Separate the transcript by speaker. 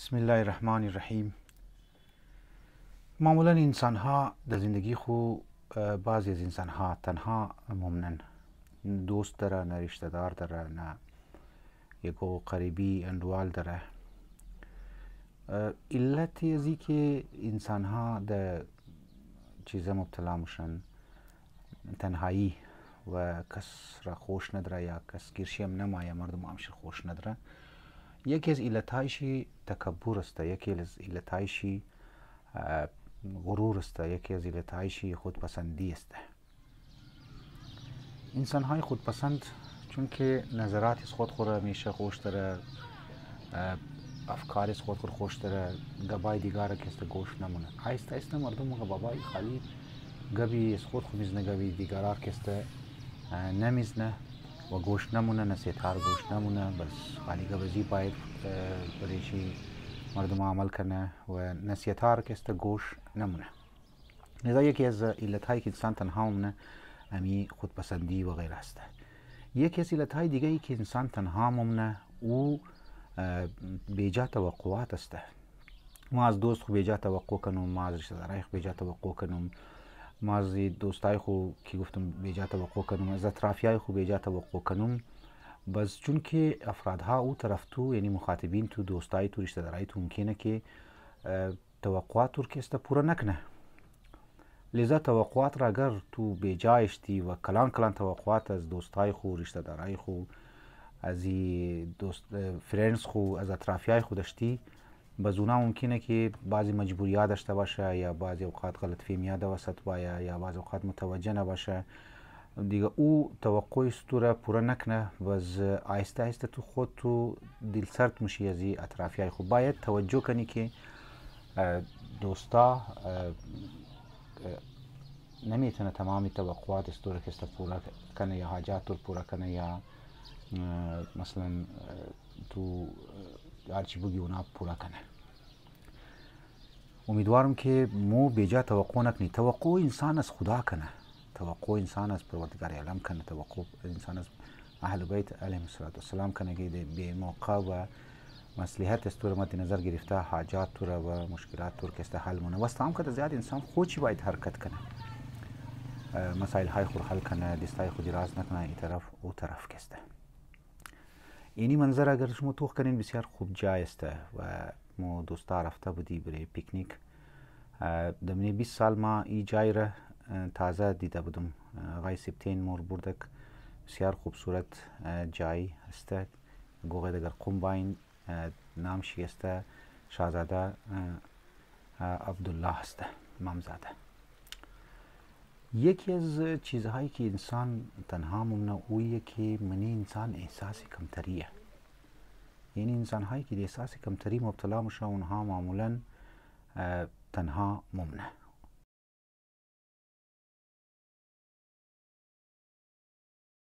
Speaker 1: بسم الله الرحمن الرحیم. معمولا انسانها در زندگی خو بعضی از انسانها تنها ممنن، دوست داره، نه رشته دار داره، نه یکو قریبی اندوال داره. علت ازی که انسانها در چیزا مبتلا میشن، تنهایی و کس را خوش نداره یا کس گیرشی هم نما یا مردم همش خوش نداره. یکی از علتایشی تکبر است، یکی از علتایشی غرور است، یکی از علتایشی خودپسندی است. انسان های خودپسند چون که نظرات از خود خود همیشه خوش داره، افکار از خود خود خوش داره، گبای دیگر کست گوش نمونه. آیسته آیسته مردم گبای خالی گبی از خود میزنه، گبی دیگر کست نمیزنه و گوش نمونه، نصیحت‌ها گوش نمونه، بس خالی گبزی باید بریشی مردم عمل کنه و نصیحت‌ها کست گوش نمونه. لذا یکی از علت‌هایی که انسان تنها مونه امی خودپسندی و غیره است. یکی از علت‌های دیگه ای که انسان تنها مونه او بیجا توقعات است. ما از دوست خو بیجا توقع کنم، ما از رشته دارای خو بیجا توقع کنم، ما از دوستای خو که گفتم بیجا توقع کنم، از اطرافیای خو بیجا توقع کنم، بس چون که افرادها او طرف تو یعنی مخاطبین تو، دوستای تو، رشته دارای تو ممکنه که توقعات تو که است پورا نکنه. لذا توقعات را اگر تو بیجایشتی و کلان توقعات از دوستای خو، رشته دارای خو، از دوست فرندز خو، از اطرافیای خو داشتی، باز اونا ممکنه که بعضی مجبوریات داشته باشه یا بعضی اوقات غلط فهمی‌ها دوست باشه یا بعضی اوقات متوجه نباشه دیگه، او توقعی تو را پورا نکنه، باز آیسته آیسته تو خود تو دل سرد میشی از اطرافیای خو. باید توجه کنی که دوستا نمیتونه تمامی توقعات است رو که پورا کنه یا حاجات رو پورا کنه یا مثلا تو هرچی بگی اونا پورا کنه. امیدوارم که مو بیجا توقع نکنی. توقع انسان از خدا کنه، توقع انسان از پروردگار عالم کنه، توقع انسان از اهل بیت علیهم السلام کنه که به موقع و مصلحت است رو مد نظر گرفته حاجات رو و مشکلات رو که حل مونه. واستام که زیاد انسان خودی باید حرکت کنه، مسائل های خود حل کنه، دستای خود راز نکنه این طرف او طرف کسته. اینی منظر اگر شما توخ کنین بسیار خوب جای است و ما دوستا رفته بودی برای پیکنیک. دمنی 20 سال ما ای جای را تازه دیده بودم. آقای سبتین مور بردک، بسیار خوبصورت جای است. گوغه دگر قوم باین نامشی است، شاهزاده عبدالله است، امامزاده. یکی از چیزهایی که انسان تنها ممنه اویه که منی انسان احساس کمتریه. یعنی انسان هایی که احساس کمتری مبتلا میشه اونها معمولا تنها ممنه.